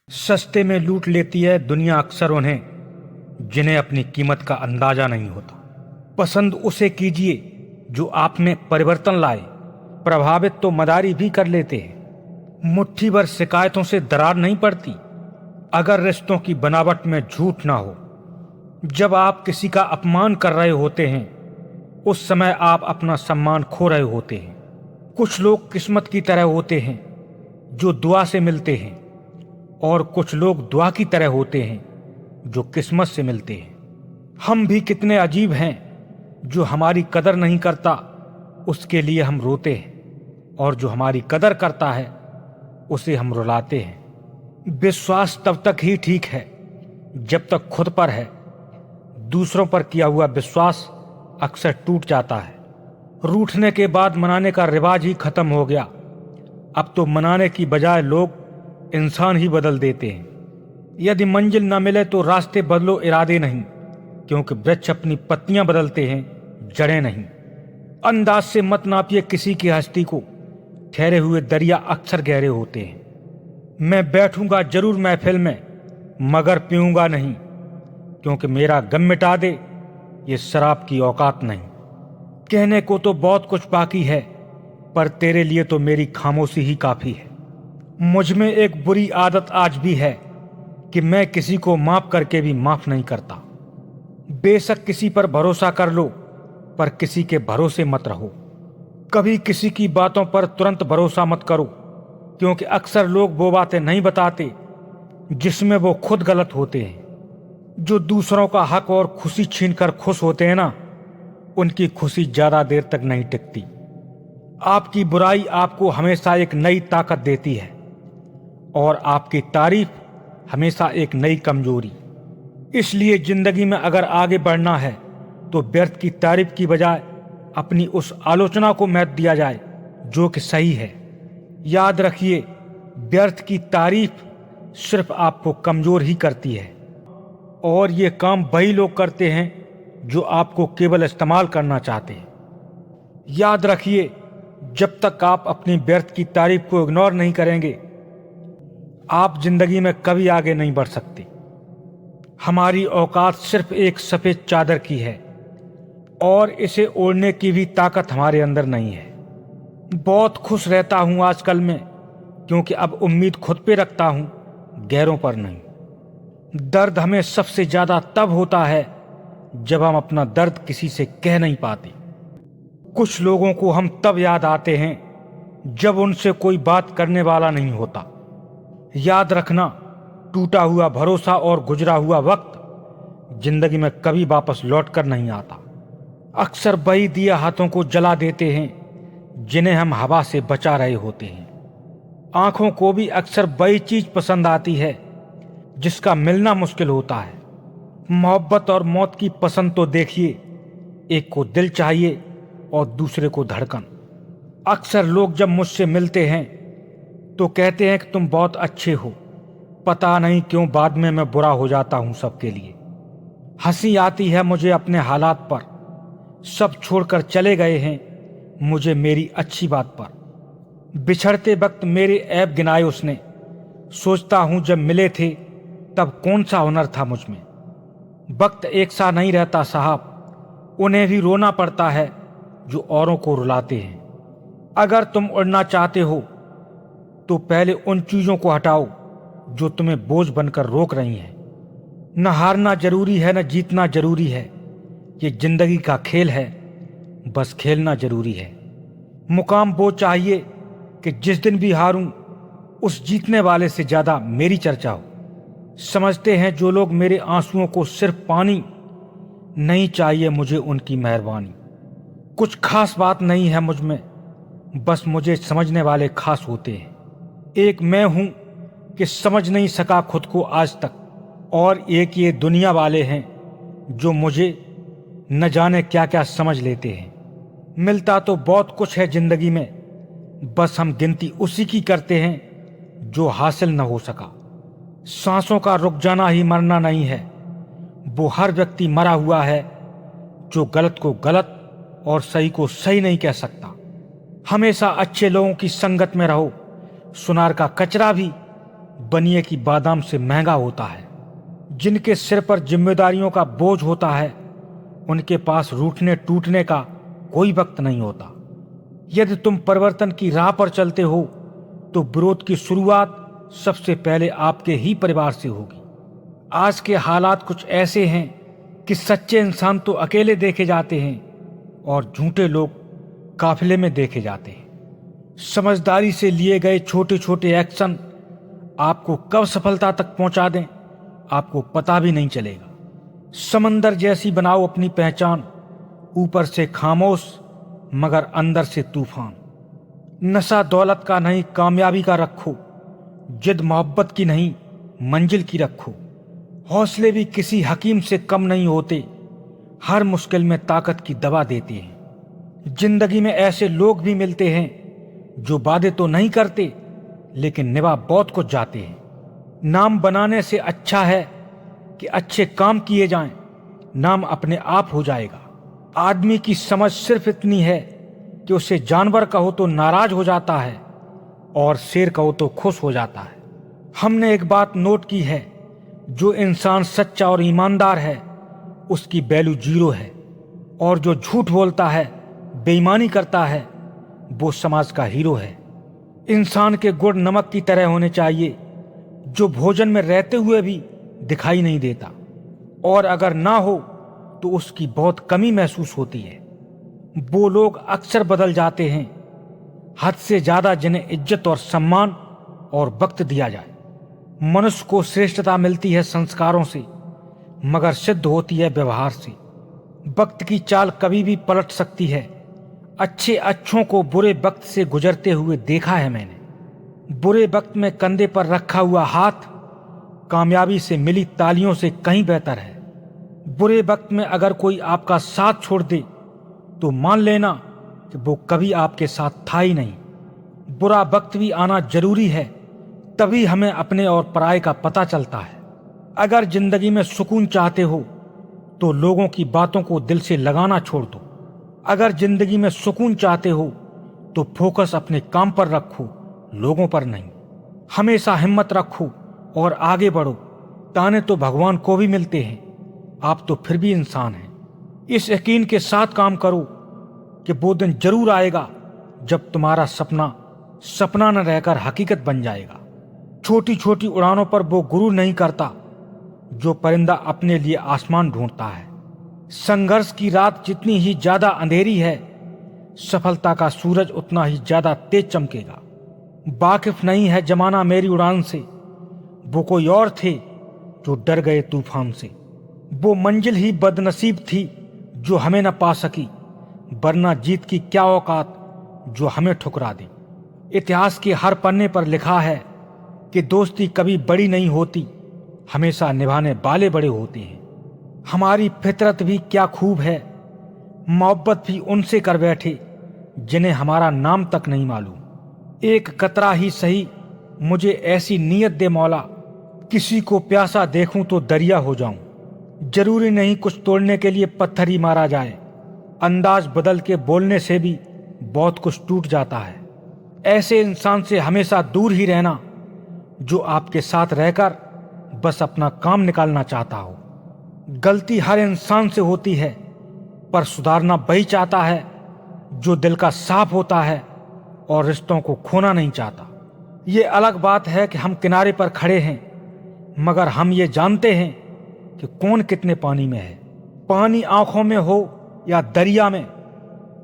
सस्ते में लूट लेती है दुनिया अक्सर उन्हें जिन्हें अपनी कीमत का अंदाजा नहीं होता। पसंद उसे कीजिए जो आप में परिवर्तन लाए, प्रभावित तो मदारी भी कर लेते हैं। मुट्ठी भर शिकायतों से दरार नहीं पड़ती अगर रिश्तों की बनावट में झूठ ना हो। जब आप किसी का अपमान कर रहे होते हैं उस समय आप अपना सम्मान खो रहे होते हैं। कुछ लोग किस्मत की तरह होते हैं जो दुआ से मिलते हैं और कुछ लोग दुआ की तरह होते हैं जो किस्मत से मिलते हैं। हम भी कितने अजीब हैं, जो हमारी कदर नहीं करता उसके लिए हम रोते हैं और जो हमारी कदर करता है उसे हम रुलाते हैं। विश्वास तब तक ही ठीक है जब तक खुद पर है। दूसरों पर किया हुआ विश्वास अक्सर टूट जाता है। रूठने के बाद मनाने का रिवाज ही खत्म हो गया। अब तो मनाने की बजाय लोग इंसान ही बदल देते हैं। यदि मंजिल न मिले तो रास्ते बदलो, इरादे नहीं, क्योंकि वृक्ष अपनी पत्तियां बदलते हैं, जड़ें नहीं। अंदाज से मत नापिए किसी की हस्ती को, ठहरे हुए दरिया अक्सर गहरे होते हैं। मैं बैठूंगा जरूर महफिल में मगर पीऊंगा नहीं, क्योंकि मेरा गम मिटा दे ये शराब की औकात नहीं। कहने को तो बहुत कुछ बाकी है पर तेरे लिए तो मेरी खामोशी ही काफी है। मुझ में एक बुरी आदत आज भी है कि मैं किसी को माफ करके भी माफ नहीं करता। बेशक किसी पर भरोसा कर लो पर किसी के भरोसे मत रहो। कभी किसी की बातों पर तुरंत भरोसा मत करो, क्योंकि अक्सर लोग वो बातें नहीं बताते जिसमें वो खुद गलत होते हैं। जो दूसरों का हक और खुशी छीनकर खुश होते हैं ना, उनकी खुशी ज्यादा देर तक नहीं टिकती। आपकी बुराई आपको हमेशा एक नई ताकत देती है और आपकी तारीफ हमेशा एक नई कमजोरी। इसलिए जिंदगी में अगर आगे बढ़ना है तो व्यर्थ की तारीफ की बजाय अपनी उस आलोचना को महत्व दिया जाए जो कि सही है। याद रखिए, व्यर्थ की तारीफ सिर्फ आपको कमजोर ही करती है और ये काम वही लोग करते हैं जो आपको केवल इस्तेमाल करना चाहते हैं। याद रखिए, जब तक आप अपनी व्यर्थ की तारीफ को इग्नोर नहीं करेंगे आप जिंदगी में कभी आगे नहीं बढ़ सकते। हमारी औकात सिर्फ एक सफेद चादर की है और इसे ओढ़ने की भी ताकत हमारे अंदर नहीं है। बहुत खुश रहता हूं आजकल मैं, क्योंकि अब उम्मीद खुद पे रखता हूं, गैरों पर नहीं। दर्द हमें सबसे ज्यादा तब होता है जब हम अपना दर्द किसी से कह नहीं पाते। कुछ लोगों को हम तब याद आते हैं जब उनसे कोई बात करने वाला नहीं होता। याद रखना, टूटा हुआ भरोसा और गुजरा हुआ वक्त जिंदगी में कभी वापस लौट कर नहीं आता। अक्सर वही दिए हाथों को जला देते हैं जिन्हें हम हवा से बचा रहे होते हैं। आंखों को भी अक्सर वही चीज पसंद आती है जिसका मिलना मुश्किल होता है। मोहब्बत और मौत की पसंद तो देखिए, एक को दिल चाहिए और दूसरे को धड़कन। अक्सर लोग जब मुझसे मिलते हैं तो कहते हैं कि तुम बहुत अच्छे हो, पता नहीं क्यों बाद में मैं बुरा हो जाता हूं सबके लिए। हंसी आती है मुझे अपने हालात पर, सब छोड़कर चले गए हैं मुझे मेरी अच्छी बात पर। बिछड़ते वक्त मेरे ऐब गिनाए उसने, सोचता हूं जब मिले थे तब कौन सा हुनर था मुझ में। वक्त एक सा नहीं रहता साहब, उन्हें भी रोना पड़ता है जो औरों को रुलाते हैं। अगर तुम उड़ना चाहते हो तो पहले उन चीजों को हटाओ जो तुम्हें बोझ बनकर रोक रही हैं। न हारना जरूरी है न जीतना जरूरी है, ये जिंदगी का खेल है, बस खेलना जरूरी है। मुकाम वो चाहिए कि जिस दिन भी हारूं उस जीतने वाले से ज्यादा मेरी चर्चा हो। समझते हैं जो लोग मेरे आंसुओं को सिर्फ पानी, नहीं चाहिए मुझे उनकी मेहरबानी। कुछ खास बात नहीं है मुझ में, बस मुझे समझने वाले खास होते हैं। एक मैं हूं कि समझ नहीं सका खुद को आज तक, और एक ये दुनिया वाले हैं जो मुझे न जाने क्या क्या समझ लेते हैं। मिलता तो बहुत कुछ है जिंदगी में, बस हम गिनती उसी की करते हैं जो हासिल न हो सका। सांसों का रुक जाना ही मरना नहीं है, वो हर व्यक्ति मरा हुआ है जो गलत को गलत और सही को सही नहीं कह सकता। हमेशा अच्छे लोगों की संगत में रहो, सुनार का कचरा भी बनिए की बादाम से महंगा होता है। जिनके सिर पर जिम्मेदारियों का बोझ होता है, उनके पास रूठने टूटने का कोई वक्त नहीं होता। यदि तुम परिवर्तन की राह पर चलते हो तो विरोध की शुरुआत सबसे पहले आपके ही परिवार से होगी। आज के हालात कुछ ऐसे हैं कि सच्चे इंसान तो अकेले देखे जाते हैं और झूठे लोग काफिले में देखे जाते हैं। समझदारी से लिए गए छोटे छोटे एक्शन आपको कब सफलता तक पहुंचा दें, आपको पता भी नहीं चलेगा। समंदर जैसी बनाओ अपनी पहचान, ऊपर से खामोश मगर अंदर से तूफान। नशा दौलत का नहीं कामयाबी का रखो, जिद मोहब्बत की नहीं मंजिल की रखो। हौसले भी किसी हकीम से कम नहीं होते, हर मुश्किल में ताकत की दवा देते हैं। जिंदगी में ऐसे लोग भी मिलते हैं जो वादे तो नहीं करते लेकिन निभा बहुत कुछ जाते हैं। नाम बनाने से अच्छा है कि अच्छे काम किए जाएं, नाम अपने आप हो जाएगा। आदमी की समझ सिर्फ इतनी है कि उसे जानवर कहो तो नाराज हो जाता है और शेर कहो तो खुश हो जाता है। हमने एक बात नोट की है, जो इंसान सच्चा और ईमानदार है उसकी वैल्यू 0 है, और जो झूठ बोलता है, बेईमानी करता है, वो समाज का हीरो है। इंसान के गुण नमक की तरह होने चाहिए, जो भोजन में रहते हुए भी दिखाई नहीं देता, और अगर ना हो तो उसकी बहुत कमी महसूस होती है। वो लोग अक्सर बदल जाते हैं हद से ज्यादा जिन्हें इज्जत और सम्मान और वक्त दिया जाए। मनुष्य को श्रेष्ठता मिलती है संस्कारों से, मगर सिद्ध होती है व्यवहार से। वक्त की चाल कभी भी पलट सकती है। अच्छे अच्छों को बुरे वक्त से गुजरते हुए देखा है मैंने। बुरे वक्त में कंधे पर रखा हुआ हाथ कामयाबी से मिली तालियों से कहीं बेहतर है। बुरे वक्त में अगर कोई आपका साथ छोड़ दे तो मान लेना कि वो कभी आपके साथ था ही नहीं। बुरा वक्त भी आना जरूरी है, तभी हमें अपने और पराये का पता चलता है। अगर जिंदगी में सुकून चाहते हो तो लोगों की बातों को दिल से लगाना छोड़ दो। अगर जिंदगी में सुकून चाहते हो तो फोकस अपने काम पर रखो, लोगों पर नहीं। हमेशा हिम्मत रखो और आगे बढ़ो। ताने तो भगवान को भी मिलते हैं, आप तो फिर भी इंसान हैं। इस यकीन के साथ काम करो कि वो दिन जरूर आएगा जब तुम्हारा सपना सपना न रहकर हकीकत बन जाएगा। छोटी छोटी उड़ानों पर वो गुरूर नहीं करता जो परिंदा अपने लिए आसमान ढूंढता है। संघर्ष की रात जितनी ही ज्यादा अंधेरी है, सफलता का सूरज उतना ही ज्यादा तेज चमकेगा। वाकिफ नहीं है जमाना मेरी उड़ान से, वो कोई और थे जो डर गए तूफान से। वो मंजिल ही बदनसीब थी जो हमें न पा सकी, वरना जीत की क्या औकात जो हमें ठुकरा दे। इतिहास के हर पन्ने पर लिखा है कि दोस्ती कभी बड़ी नहीं होती, हमेशा निभाने वाले बड़े होते हैं। हमारी फितरत भी क्या खूब है, मोहब्बत भी उनसे कर बैठे जिन्हें हमारा नाम तक नहीं मालूम। एक कतरा ही सही मुझे ऐसी नीयत दे मौला, किसी को प्यासा देखूं तो दरिया हो जाऊं। जरूरी नहीं कुछ तोड़ने के लिए पत्थर ही मारा जाए, अंदाज बदल के बोलने से भी बहुत कुछ टूट जाता है। ऐसे इंसान से हमेशा दूर ही रहना जो आपके साथ रहकर बस अपना काम निकालना चाहता हो। गलती हर इंसान से होती है, पर सुधारना वही चाहता है जो दिल का साफ होता है और रिश्तों को खोना नहीं चाहता। ये अलग बात है कि हम किनारे पर खड़े हैं, मगर हम ये जानते हैं कि कौन कितने पानी में है। पानी आंखों में हो या दरिया में,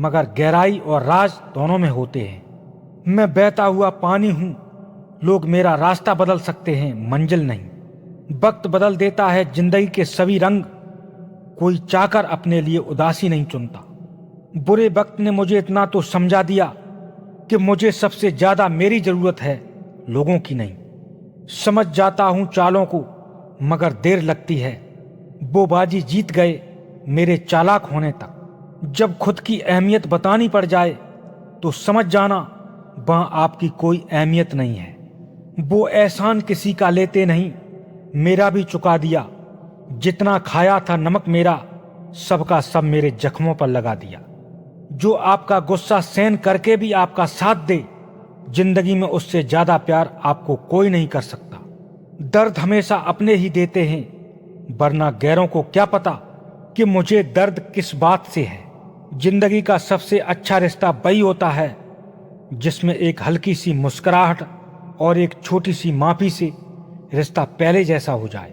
मगर गहराई और राज दोनों में होते हैं। मैं बहता हुआ पानी हूं, लोग मेरा रास्ता बदल सकते हैं, मंजिल नहीं। वक्त बदल देता है जिंदगी के सभी रंग, कोई चाहकर अपने लिए उदासी नहीं चुनता। बुरे वक्त ने मुझे इतना तो समझा दिया कि मुझे सबसे ज्यादा मेरी जरूरत है, लोगों की नहीं। समझ जाता हूं चालों को, मगर देर लगती है। वो बाजी जीत गए मेरे चालाक होने तक। जब खुद की अहमियत बतानी पड़ जाए तो समझ जाना वहां आपकी कोई अहमियत नहीं है। वो एहसान किसी का लेते नहीं, मेरा भी चुका दिया। जितना खाया था नमक मेरा, सबका सब मेरे जख्मों पर लगा दिया। जो आपका गुस्सा सहन करके भी आपका साथ दे, जिंदगी में उससे ज्यादा प्यार आपको कोई नहीं कर सकता। दर्द हमेशा अपने ही देते हैं, वरना गैरों को क्या पता कि मुझे दर्द किस बात से है। जिंदगी का सबसे अच्छा रिश्ता वही होता है जिसमें एक हल्की सी मुस्कुराहट और एक छोटी सी माफी से रिश्ता पहले जैसा हो जाए।